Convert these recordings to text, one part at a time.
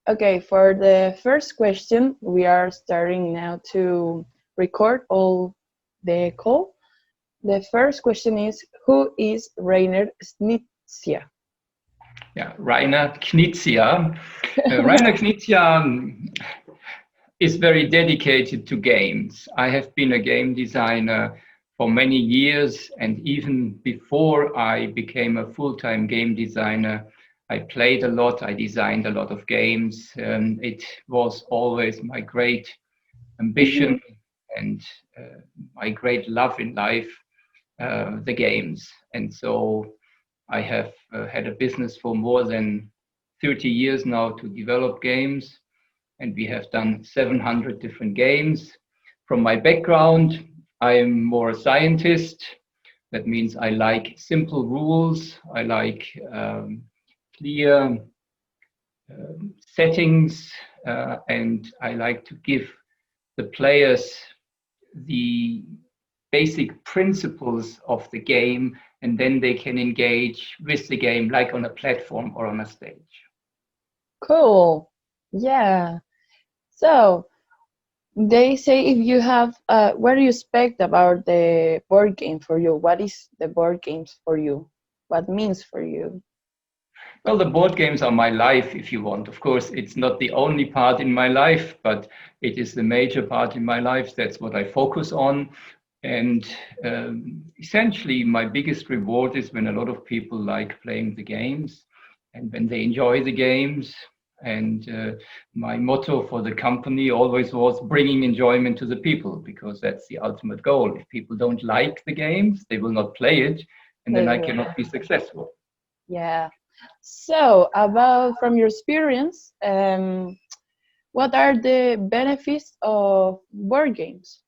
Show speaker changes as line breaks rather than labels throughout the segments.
Okay, for the first question, we are starting now to record all the call. The first question is, who is Reiner Knizia?
Yeah, Reiner Knizia. Reiner Knizia is very dedicated to games. I have been a game designer for many years, and even before I became a full-time game designer, I played a lot, I designed a lot of games. It was always my great ambition and my great love in life, the games. And so I have had a business for more than 30 years now to develop games, and we have done 700 different games. From my background, I am more a scientist. That means I like simple rules. I like clear settings, and I like to give the players the basic principles of the game, and then they can engage with the game like on a platform or on a stage.
Cool. Yeah. So they say if you have, what do you expect about the board game for you? What is the board games for you? What means for you?
Well, the board games are my life, if you want. Of course, it's not the only part in my life, but it is the major part in my life. That's what I focus on. And essentially, my biggest reward is when a lot of people like playing the games and when they enjoy the games. And my motto for the company always was bringing enjoyment to the people, because that's the ultimate goal. If people don't like the games, they will not play it, and then I cannot be successful.
Yeah. So, about from your experience, what are the benefits of board games?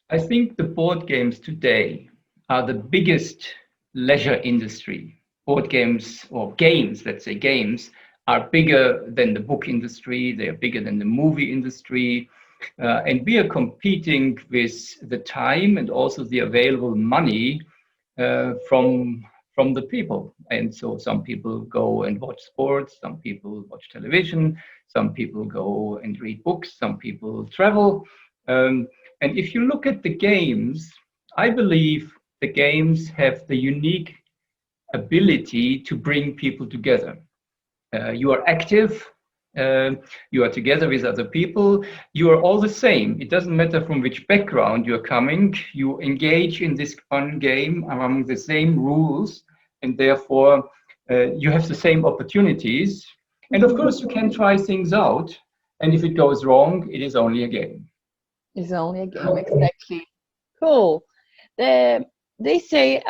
I think the board games today are the biggest leisure industry. Board games, or games, let's say games, are bigger than the book industry, they are bigger than the movie industry. And we are competing with the time and also the available money from the people. And so some people go and watch sports, some people watch television, some people go and read books, some people travel. And if you look at the games, I believe the games have the unique ability to bring people together. You are active, you are together with other people, you are all the same. It doesn't matter from which background you're coming, you engage in this fun game among the same rules, and therefore you have the same opportunities. And of course, you can try things out, and if it goes wrong, it is only a game.
It's only a game, exactly. Cool. They say,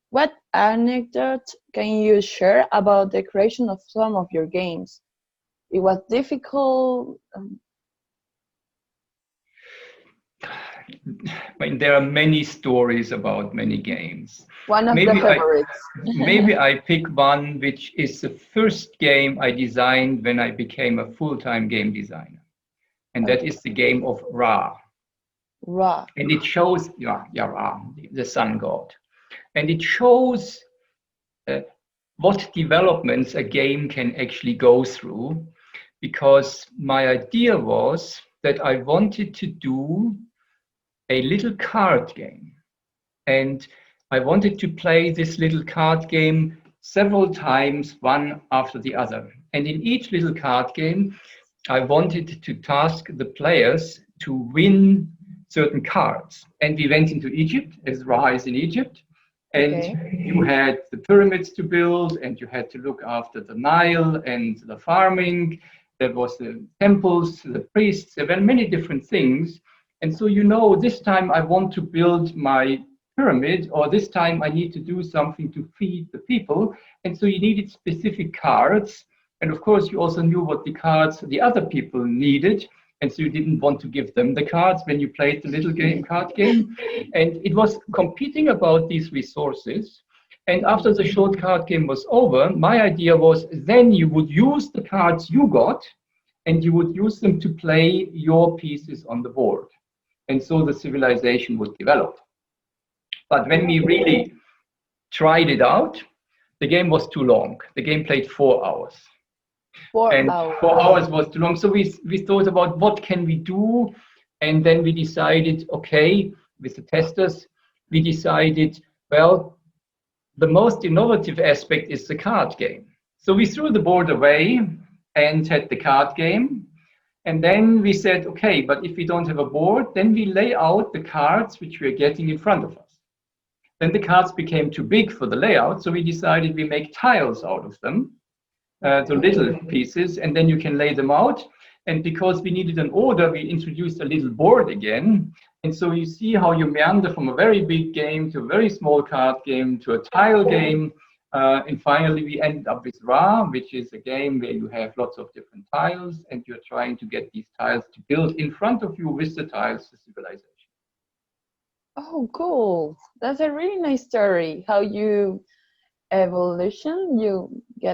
what anecdote can you share about the creation of some of your games? It was difficult.
I mean, there are many stories about many games.
One of the
Maybe I,
favorites.
maybe I pick one which is the first game I designed when I became a full-time game designer. And that is the game of Ra.
Ra.
And it shows, Ra, the sun god. And it shows what developments a game can actually go through, because my idea was that I wanted to do a little card game. And I wanted to play this little card game several times, one after the other. And in each little card game, I wanted to task the players to win certain cards. And we went into Egypt, as Ra is in Egypt. And you had the pyramids to build, and you had to look after the Nile and the farming. There was the temples, the priests, there were many different things. And so, this time I want to build my pyramid, or this time I need to do something to feed the people. And so you needed specific cards. And of course, you also knew what the cards the other people needed. And so you didn't want to give them the cards when you played the little card game. And it was competing about these resources. And after the short card game was over, my idea was then you would use the cards you got, and you would use them to play your pieces on the board. And so the civilization would develop. But when we really tried it out, the game was too long. The game played 4 hours.
4 hours.
4 hours was too long. So we thought about what can we do, and then we decided, okay, with the testers, we decided, well, the most innovative aspect is the card game. So we threw the board away and had the card game. And then we said, okay, but if we don't have a board, then we lay out the cards which we are getting in front of us. Then the cards became too big for the layout, so we decided we make tiles out of them, so little pieces, and then you can lay them out. And because we needed an order, we introduced a little board again. And so you see how you meander from a very big game to a very small card game to a tile game. And finally, we ended up with Ra, which is a game where you have lots of different tiles, and you're trying to get these tiles to build in front of you with the tiles, the civilization.
Oh, cool. That's a really nice story. How you get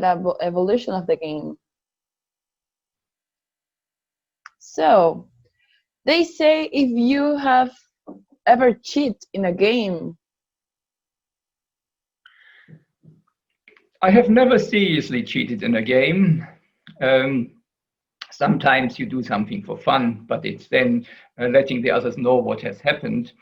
an evolution of the game. So, they say if you have ever cheated in a game.
I have never seriously cheated in a game. Sometimes you do something for fun, but it's then letting the others know what has happened.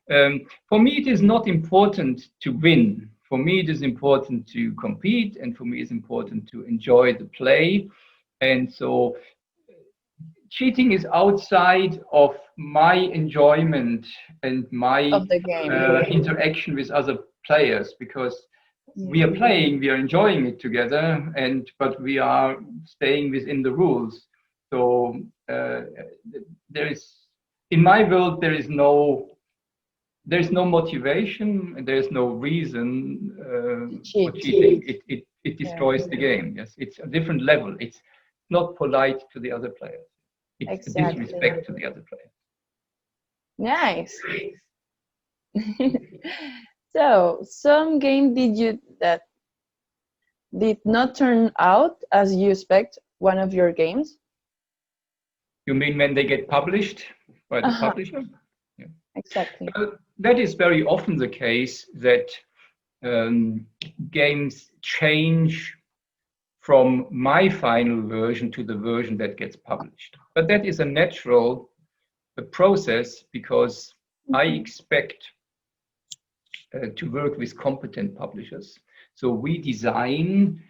For me, it is not important to win. For me, it is important to compete, and for me, it's important to enjoy the play. And so cheating is outside of my enjoyment and my
Of the game.
interaction with other players, because we are playing, we are enjoying it together, but we are staying within the rules. So there is, in my world, there is no motivation, and there is no reason for cheating. It destroys the game. Yes, it's a different level. It's not polite to the other players. It's a disrespect to the other players.
Nice. So, some game that did not turn out as you expect one of your games?
You mean when they get published by the publisher? Yeah.
Exactly.
That is very often the case, that games change from my final version to the version that gets published. But that is a natural process, because I expect to work with competent publishers. So we design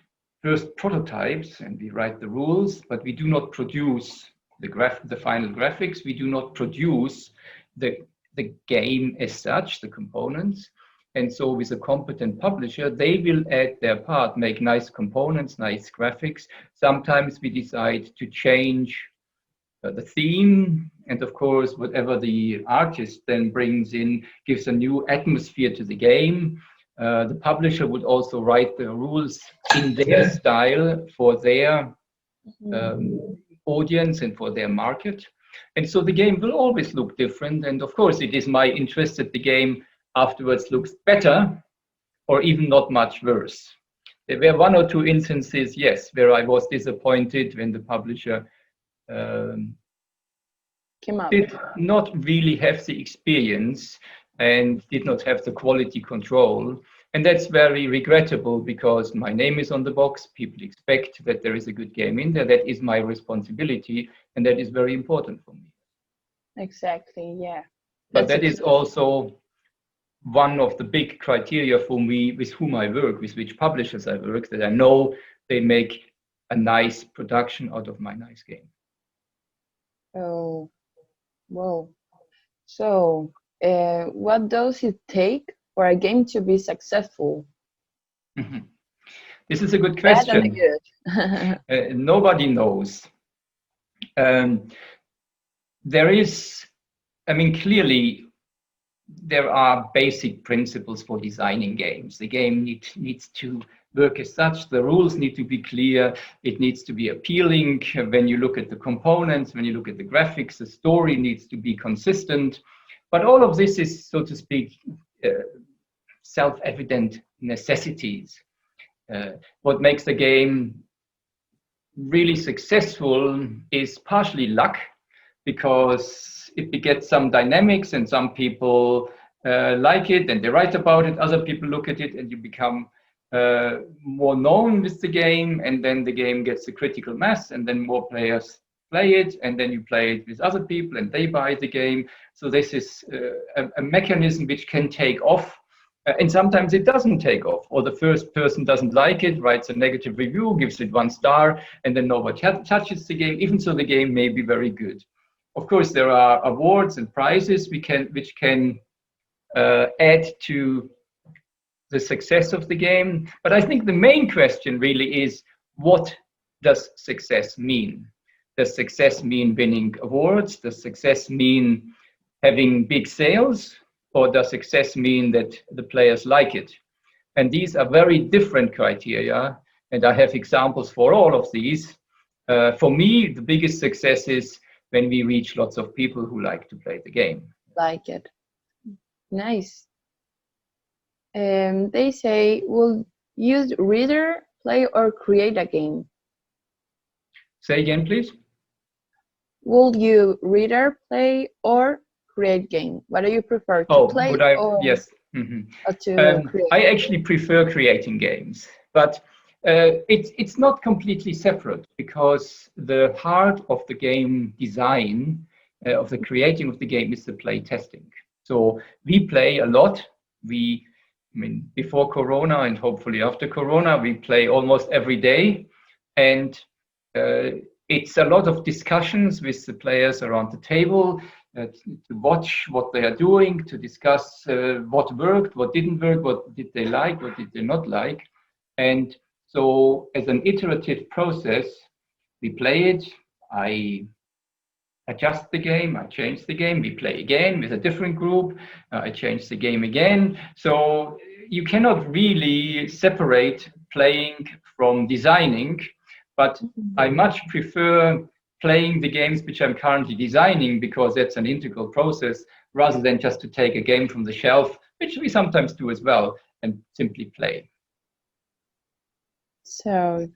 first prototypes and we write the rules, but we do not produce the final graphics. We do not produce the game as such, the components. And so with a competent publisher, they will add their part, make nice components, nice graphics. Sometimes we decide to change the theme, and of course, whatever the artist then brings in gives a new atmosphere to the game. The publisher would also write the rules in their style for their audience and for their market. And so the game will always look different. And of course, it is my interest that the game afterwards looks better, or even not much worse. There were 1 or 2 instances, yes, where I was disappointed when the publisher did not really have the experience and did not have the quality control. And that's very regrettable, because my name is on the box. People expect that there is a good game in there. That is my responsibility, and that is very important for me.
Exactly, yeah.
But that is also one of the big criteria for me, with whom I work, with which publishers I work, that I know they make a nice production out of my nice game.
Oh, whoa. So, what does it take for a game to be successful?
This is a good question.
Bad and good.
Nobody knows. There is, clearly, there are basic principles for designing games. The game needs to work as such. The rules need to be clear. It needs to be appealing. When you look at the components, when you look at the graphics, the story needs to be consistent. But all of this is, so to speak, self-evident necessities. What makes the game really successful is partially luck, because it begets some dynamics, and some people like it and they write about it, other people look at it, and you become more known with the game, and then the game gets a critical mass, and then more players play it, and then you play it with other people and they buy the game. So this is a mechanism which can take off, and sometimes it doesn't take off, or the first person doesn't like it, writes a negative review, gives it 1 star, and then nobody touches the game, even so the game may be very good. Of course, there are awards and prizes which can add to the success of the game. But I think the main question really is, what does success mean? Does success mean winning awards? Does success mean having big sales? Or does success mean that the players like it? And these are very different criteria. And I have examples for all of these. For me, the biggest success is when we reach lots of people who like to play the game.
Like it. Nice. They say, will you reader, play, or create a game?
Say again, please.
Will you reader, play, or create game? What do you prefer, to play
would I?
or,
Yes.
or to create?
I actually prefer creating games, but it's not completely separate, because the heart of the game design, of the creating of the game, is the play testing. So we play a lot. Before Corona and hopefully after Corona, we play almost every day. And it's a lot of discussions with the players around the table, to watch what they are doing, to discuss what worked, what didn't work, what did they like, what did they not like. And so as an iterative process, we play it, I adjust the game, I change the game, we play again with a different group, I change the game again. So you cannot really separate playing from designing, but I much prefer playing the games which I'm currently designing, because that's an integral process, rather than just to take a game from the shelf, which we sometimes do as well, and simply play.
So,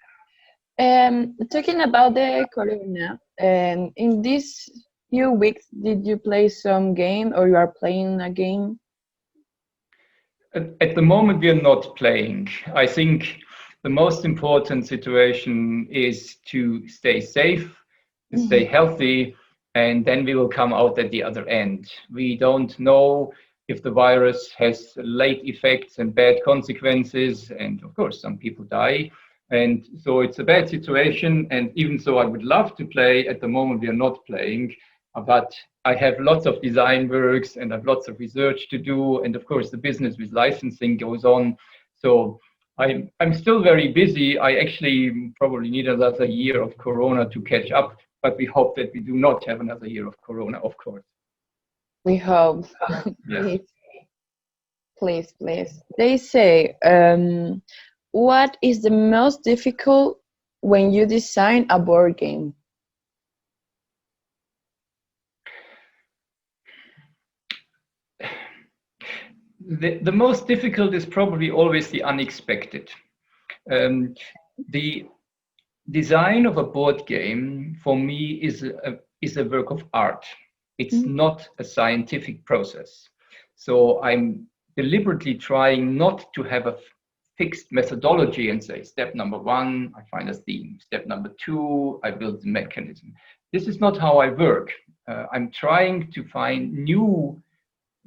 talking about the Corona, in these few weeks, did you play some game, or you are playing a game?
At the moment, we are not playing. I think the most important situation is to stay safe, to stay healthy, and then we will come out at the other end. We don't know if the virus has late effects and bad consequences, and of course, some people die. And so it's a bad situation, and even so I would love to play, at the moment we are not playing, but I have lots of design works and I have lots of research to do, and of course the business with licensing goes on. So I'm still very busy. I actually probably need another year of Corona to catch up, but we hope that we do not have another year of Corona, of course.
We hope.
Yes.
Please. They say, what is the most difficult when you design a board game?
The most difficult is probably always the unexpected. The design of a board game, for me, is a work of art. It's not a scientific process. So I'm deliberately trying not to have a fixed methodology and say, step number 1, I find a theme. Step number 2, I build the mechanism. This is not how I work. I'm trying to find new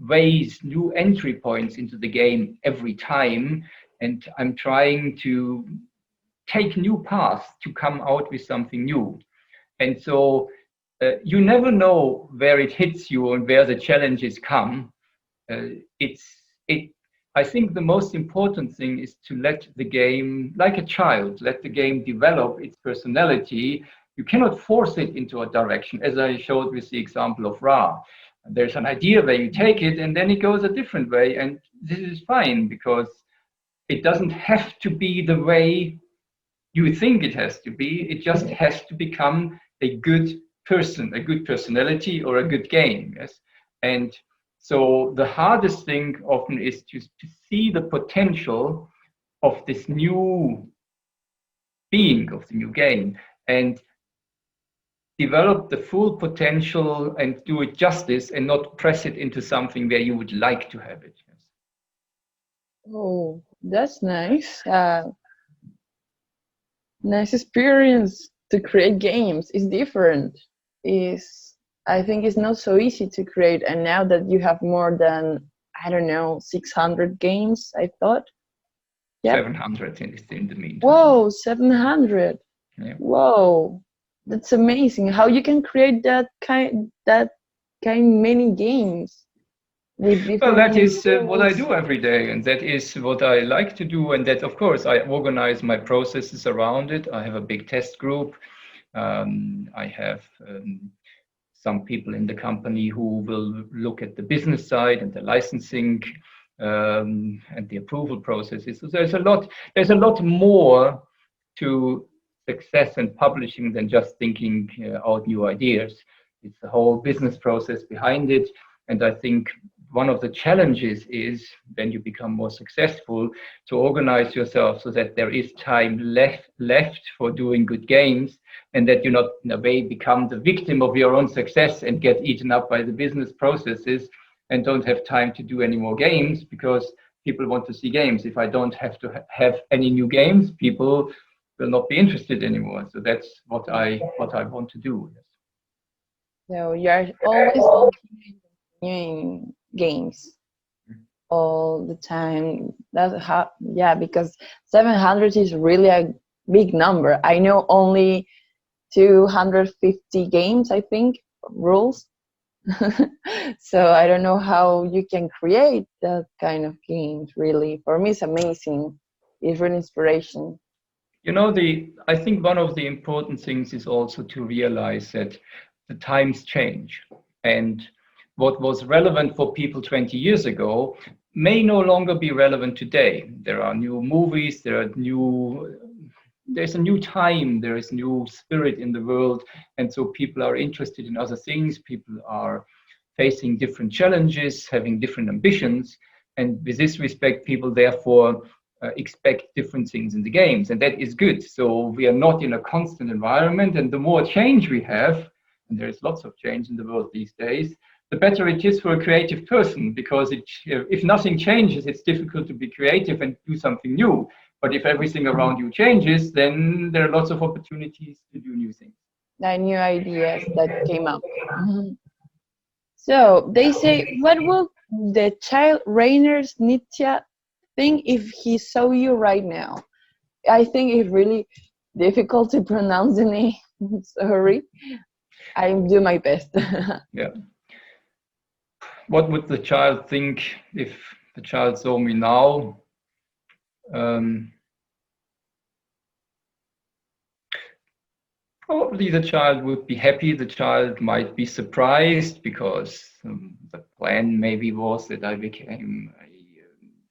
ways, new entry points into the game every time, and I'm trying to take new paths to come out with something new. And so you never know where it hits you and where the challenges come. I think the most important thing is to let the game, like a child, let the game develop its personality. You cannot force it into a direction, as I showed with the example of Ra. There's an idea where you take it and then it goes a different way, and this is fine, because it doesn't have to be the way you think it has to be. It just has to become a good person, a good personality, or a good game. Yes. And so the hardest thing often is to see the potential of this new being, of the new game, and develop the full potential and do it justice, and not press it into something where you would like to have it.
Oh, that's nice. Nice experience to create games. It's different. Is I think it's not so easy to create, and now that you have more than, I don't know, 600 games, I thought. Yep.
700 in the meantime.
Whoa, 700.
Yeah.
Whoa, that's amazing. How you can create that kind many games with
Well, that
different
is what I
rules.
do every day, and that is what I like to do. And that, of course, I organize my processes around it. I have a big test group. I have some people in the company who will look at the business side and the licensing and the approval processes. So there's a lot more to success and publishing than just thinking out new ideas. It's the whole business process behind it. And I think one of the challenges is when you become more successful to organize yourself so that there is time left for doing good games, and that you not in a way become the victim of your own success and get eaten up by the business processes and don't have time to do any more games because people want to see games. If I don't have to have any new games, people will not be interested anymore. So that's what I want to do.
So you're always continuing games all the time. That's how, yeah, because 700 is really a big number. I know only 250 games, I think, rules. So I don't know how you can create that kind of games, really. For me, it's amazing. It's really inspiration.
You know, I think one of the important things is also to realize that the times change, and what was relevant for people 20 years ago may no longer be relevant today. There are new movies, there's a new time, there is new spirit in the world, and so people are interested in other things. People are facing different challenges, having different ambitions, and with this respect, people therefore expect different things in the games, and that is good. So we are not in a constant environment, and the more change we have, and there is lots of change in the world these days, the better it is for a creative person, because if nothing changes, it's difficult to be creative and do something new. But if everything around you changes, then there are lots of opportunities to do new things.
The new ideas that came up. Mhm. So they say, what would the child Reiner Knizia think if he saw you right now? I think it's really difficult to pronounce the name. Sorry, I do my best.
Yeah. What would the child think if the child saw me now? Probably the child would be happy. The child might be surprised because the plan maybe was that I became a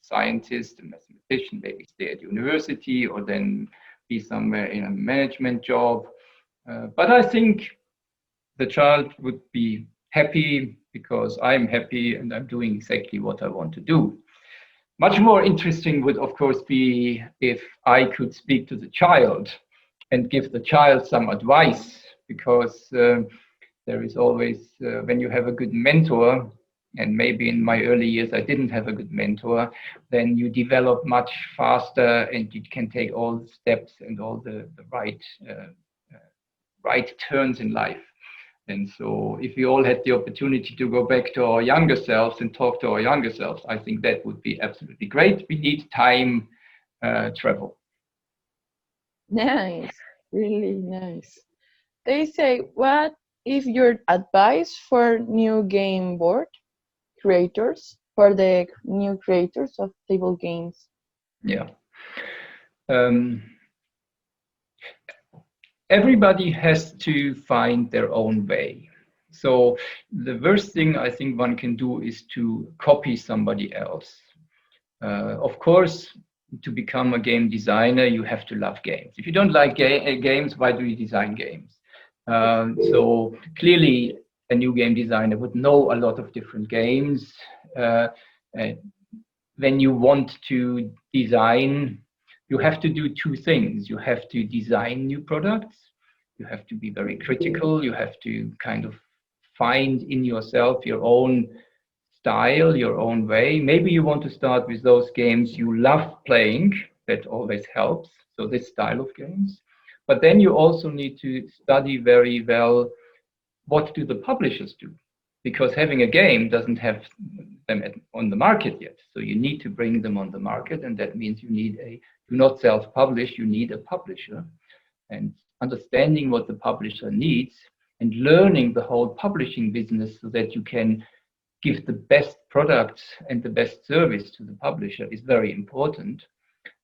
scientist, a mathematician, maybe stay at university or then be somewhere in a management job. But I think the child would be happy because I'm happy and I'm doing exactly what I want to do. Much more interesting would, of course, be if I could speak to the child and give the child some advice, because there is always, when you have a good mentor, and maybe in my early years I didn't have a good mentor, then you develop much faster and you can take all the steps and all the right turns in life. And so if we all had the opportunity to go back to our younger selves and talk to our younger selves, I think that would be absolutely great. We need time travel.
Nice, really nice. They say, what is your advice for new game board creators, for the new creators of table games?
Yeah. Um, Everybody has to find their own way. So the worst thing I think one can do is to copy somebody else. Of course, to become a game designer, you have to love games. If you don't like games, why do you design games? So clearly, a new game designer would know a lot of different games. Uh, when you want to design, you have to do two things. You have to design new products. You have to be very critical. You have to kind of find in yourself your own style, your own way. Maybe you want to start with those games you love playing. That always helps. So this style of games. But then you also need to study very well, what do the publishers do? Because having a game doesn't have them on the market yet. So you need to bring them on the market. And that means you need do not self-publish, you need a publisher. And understanding what the publisher needs and learning the whole publishing business so that you can give the best products and the best service to the publisher is very important.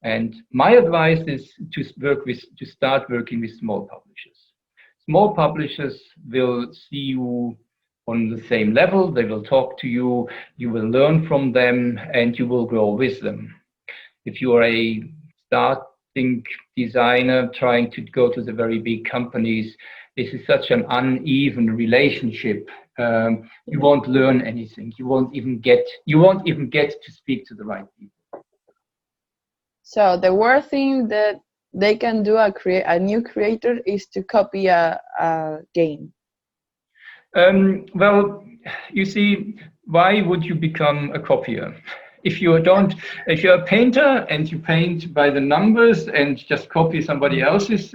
And my advice is to start working with small publishers. Small publishers will see you on the same level, they will talk to you, you will learn from them, and you will grow with them. If you are a starting designer trying to go to the very big companies, this is such an uneven relationship. You won't learn anything. You won't even get to speak to the right people.
So the worst thing that they can do a new creator is to copy a game.
Well, you see, why would you become a copier? If you're a painter and you paint by the numbers and just copy somebody else's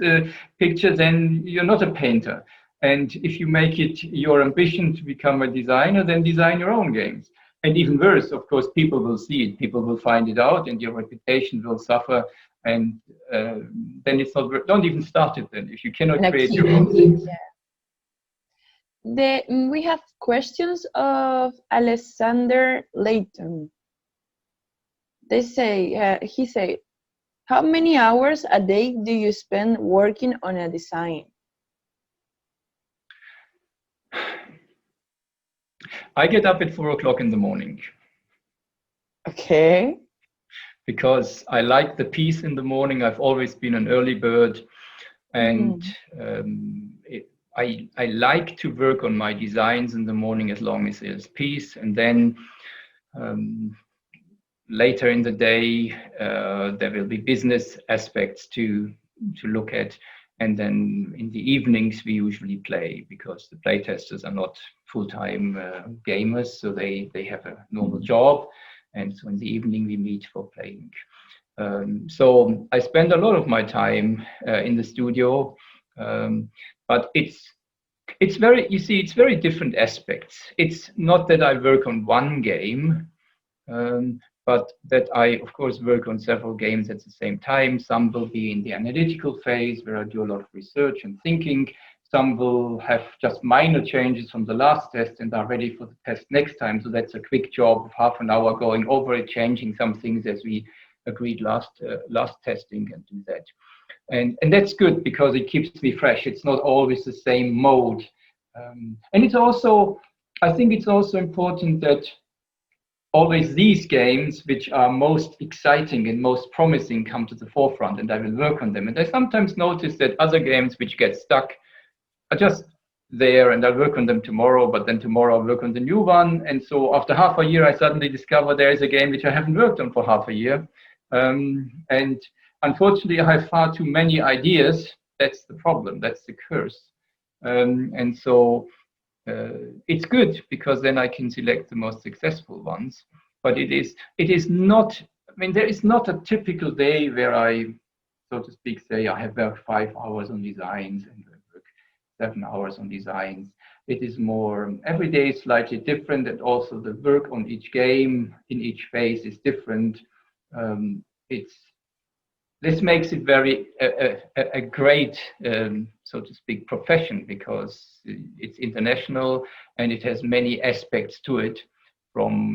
picture, then you're not a painter. And if you make it your ambition to become a designer, then design your own games. And even worse, of course, people will see it, people will find it out, and your reputation will suffer. And then it's not. Don't even start it then if you cannot create your own things.
Yeah. We have questions of Alexander Layton. They say, he said, how many hours a day do you spend working on a design?
I get up at 4 o'clock in the morning.
Okay.
Because I like the peace in the morning. I've always been an early bird, and I like to work on my designs in the morning as long as there's peace, and then later in the day there will be business aspects to look at, and then in the evenings we usually play, because the playtesters are not full-time gamers, so they have a normal job, and so in the evening we meet for playing. So I spend a lot of my time in the studio, but it's very different aspects. It's not that I work on one game, but that I, of course, work on several games at the same time. Some will be in the analytical phase, where I do a lot of research and thinking. Some will have just minor changes from the last test and are ready for the test next time. So that's a quick job of half an hour going over it, changing some things as we agreed last testing, and do that. And that's good, because it keeps me fresh. It's not always the same mode. And it's also, I think it's also important that always these games which are most exciting and most promising come to the forefront, and I will work on them. And I sometimes notice that other games which get stuck are just there, and I'll work on them tomorrow, but then tomorrow I'll work on the new one. And so after half a year, I suddenly discover there is a game which I haven't worked on for half a year. And unfortunately, I have far too many ideas. That's the problem. That's the curse. And so it's good, because then I can select the most successful ones. But it is not, I mean, there is not a typical day where I, so to speak, say I have worked 5 hours on designs and work 7 hours on designs. It is more, every day is slightly different, and also the work on each game in each phase is different. This makes it very a great, so to speak, profession, because it's international and it has many aspects to it, from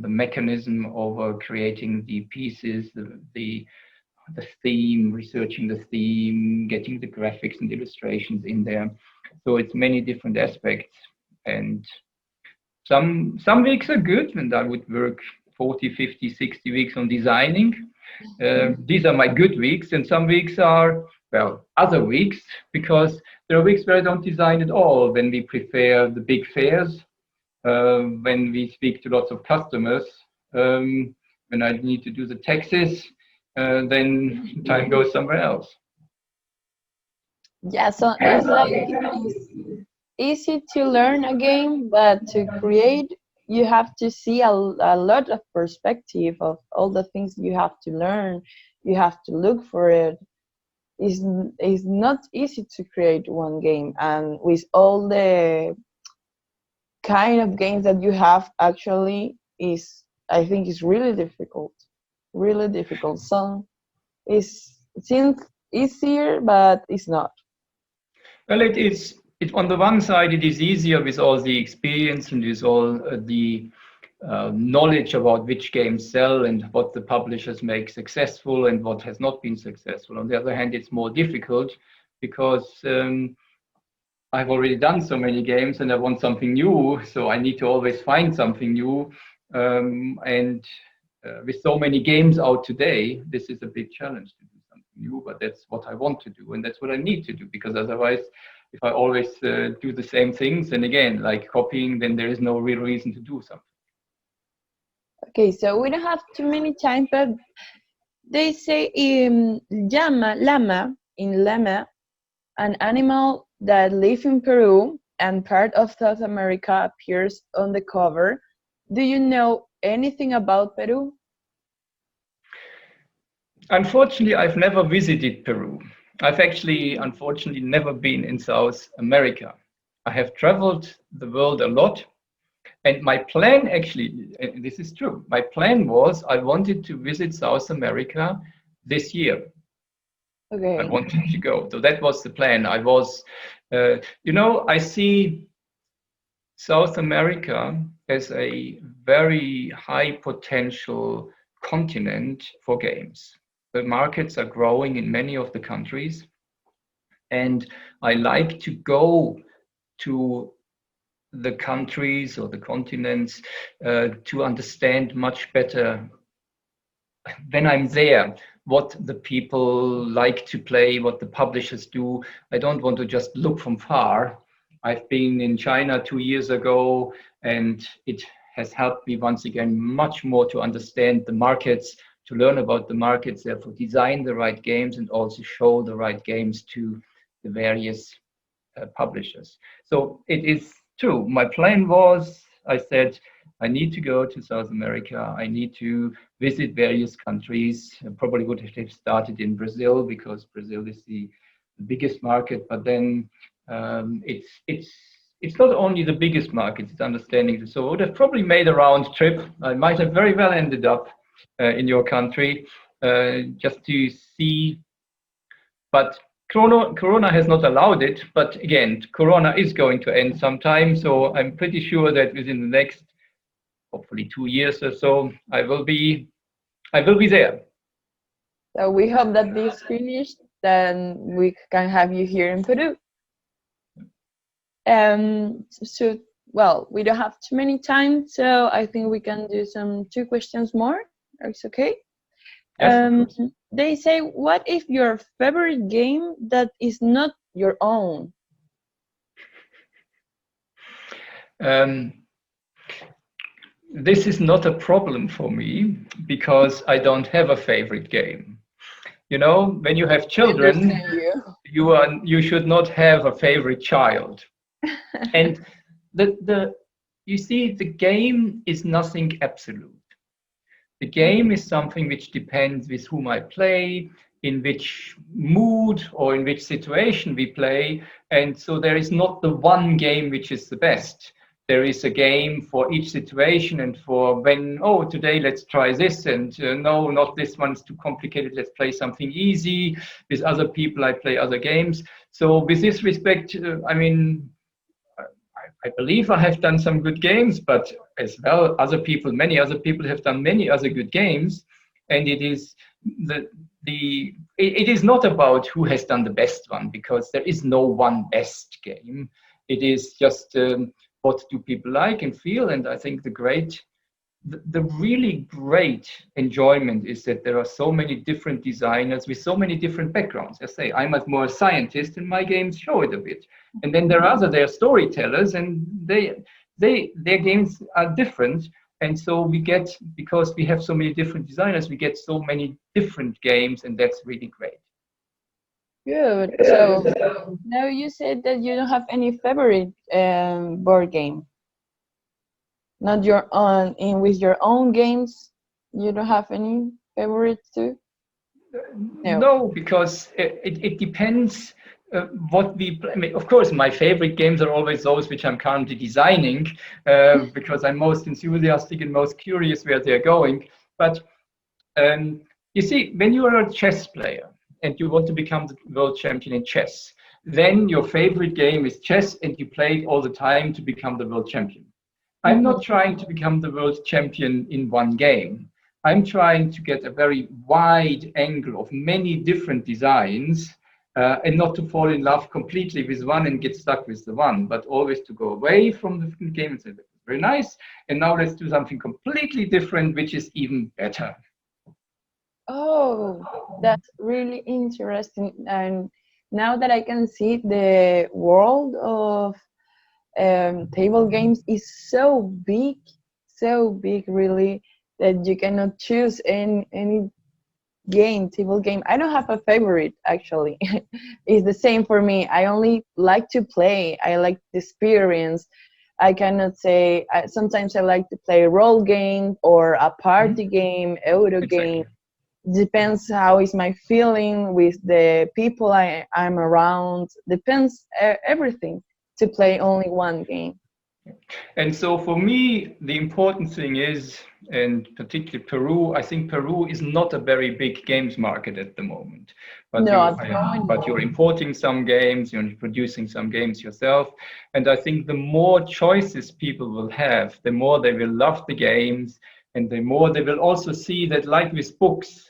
the mechanism over creating the pieces, the theme, researching the theme, getting the graphics and illustrations in there. So it's many different aspects, and some weeks are good, and I would work 40, 50, 60 weeks on designing. These are my good weeks, and some weeks are, well, other weeks, because there are weeks where I don't design at all, when we prepare the big fairs, when we speak to lots of customers, when I need to do the taxes, then time goes somewhere else.
Yeah, so it's like it's easy to learn a game, but to create you have to see a lot of perspective of all the things you have to learn. You have to look for it. It's not easy to create one game, and with all the kind of games that you have, actually, is I think is really difficult. Really difficult. Some is seems easier, but it's not.
Well, it is. It, on the one side, it is easier with all the experience and with all the knowledge about which games sell and what the publishers make successful and what has not been successful. On the other hand, it's more difficult because I've already done so many games and I want something new, so I need to always find something new. And with so many games out today, this is a big challenge to do something new, but that's what I want to do and that's what I need to do, because otherwise, if I always do the same things, and again, like copying, then there is no real reason to do something.
Okay, so we don't have too many time, but they say llama in llama, an animal that lives in Peru and part of South America, appears on the cover. Do you know anything about Peru?
Unfortunately, I've never visited Peru. I've actually, unfortunately, never been in South America. I have traveled the world a lot. And my plan, actually, and this is true, my plan was I wanted to visit South America this year.
Okay.
I wanted to go. So that was the plan. I was, I see South America as a very high potential continent for games. The markets are growing in many of the countries. And I like to go to the countries or the continents to understand much better when I'm there what the people like to play, what the publishers do. I don't want to just look from far. I've been in China 2 years ago, and it has helped me once again much more to understand the markets, to learn about the markets, therefore design the right games and also show the right games to the various publishers. So it is true. My plan was, I said, I need to go to South America. I need to visit various countries. I probably would have started in Brazil because Brazil is the biggest market. But then it's not only the biggest market; it's understanding. So I would have probably made a round trip. I might have very well ended up in your country just to see. But Corona has not allowed it, but again, Corona is going to end sometime, so I'm pretty sure that within the next, hopefully 2 years or so, I will be there.
So we hope that this finished, then we can have you here in Peru. So, well, we don't have too many time, so I think we can do some 2 questions more. It's okay?
Yes,
they say, what is your favorite game that is not your own?
This is not a problem for me because I don't have a favorite game. You know, when you have children, you should not have a favorite child. And you see, the game is nothing absolute. The game is something which depends with whom I play, in which mood or in which situation we play. And so there is not the one game which is the best. There is a game for each situation and for when, oh, today let's try this, and no, not this one's too complicated, let's play something easy. With other people, I play other games. So with this respect, I mean, I believe I have done some good games, but as well, many other people have done many other good games, and it is it is not about who has done the best one, because there is no one best game. It is just what do people like and feel, and I think the really great enjoyment is that there are so many different designers with so many different backgrounds. I say I'm more a scientist, and my games show it a bit. And then there are storytellers, and their games are different. And so because we have so many different designers, we get so many different games, and that's really great.
Good. So now you said that you don't have any favorite board game. Not your own, in with your own games. You don't have any favorites too? No.
No, because it depends what we play. I mean, of course, my favorite games are always those which I'm currently designing because I'm most enthusiastic and most curious where they're going. But you see, when you are a chess player and you want to become the world champion in chess, then your favorite game is chess and you play it all the time to become the world champion. I'm not trying to become the world champion in one game. I'm trying to get a very wide angle of many different designs and not to fall in love completely with one and get stuck with the one, but always to go away from the different game and say, that was very nice. And now let's do something completely different, which is even better.
Oh, that's really interesting. And now that I can see, the world of table games is so big, really, that you cannot choose any game, table game. I don't have a favorite, actually. It's the same for me. I only like to play. I like the experience. I cannot say, sometimes I like to play a role game or a party game, Euro game. Depends how is my feeling with the people I'm around. Depends everything to play only one game.
And so for me, the important thing is, and particularly Peru, I think Peru is not a very big games market at the moment. But,
No, at the moment,
but you're importing some games, you're producing some games yourself. And I think the more choices people will have, the more they will love the games, and the more they will also see that, like with books,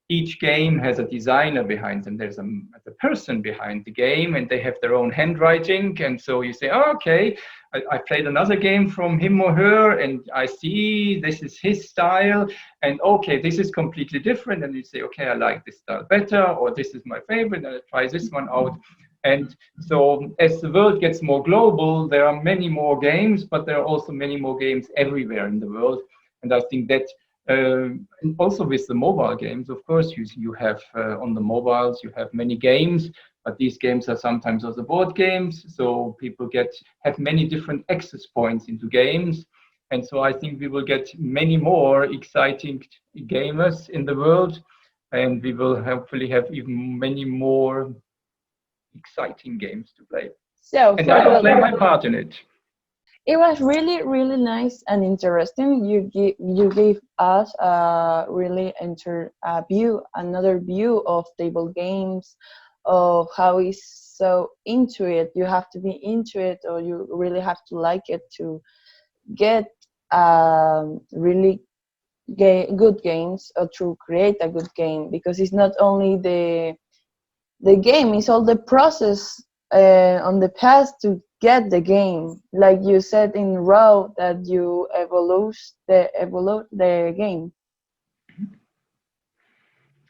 each game has a designer behind them. There's a person behind the game, and they have their own handwriting. And so you say, oh, okay, I played another game from him or her, and I see this is his style. And okay, this is completely different. And you say, okay, I like this style better, or this is my favorite, and I try this one out. And so as the world gets more global, there are many more games, but there are also many more games everywhere in the world. And I think that and also with the mobile games, of course, you have on the mobiles, you have many games, but these games are sometimes also board games. So people have many different access points into games. And so I think we will get many more exciting gamers in the world, and we will hopefully have even many more exciting games to play.
So
and I will play my part in it.
It was really, really nice and interesting. You gave us a really another view of table games, of how it's so into it. You have to be into it, or you really have to like it to get really good games, or to create a good game. Because it's not only the game; it's all the process on the path to get the game, like you said in Raw, that you evolve the game.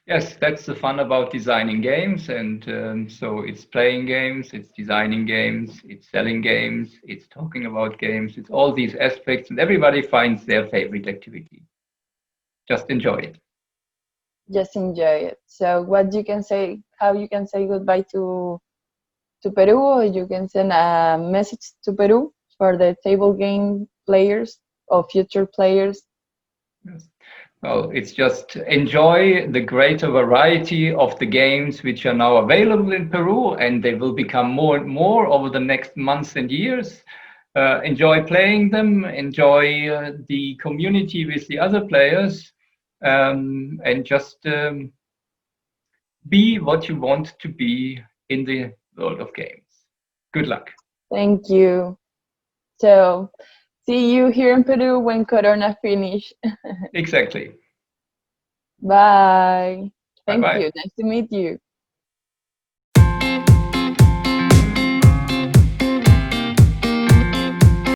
Yes, that's the fun about designing games. And so it's playing games, it's designing games, it's selling games, it's talking about games, it's all these aspects, and everybody finds their favorite activity. Just enjoy it.
Just enjoy it. So what you can say, how you can say goodbye to Peru, or you can send a message to Peru for the table game players or future players.
Yes. Well, it's just enjoy the greater variety of the games which are now available in Peru, and they will become more and more over the next months and years. Enjoy playing them, enjoy the community with the other players, and just be what you want to be in the world of games. Good luck.
Thank you. So see you here in Peru when Corona finish.
Exactly.
Bye. Thank
Bye-bye.
you. Nice to meet you.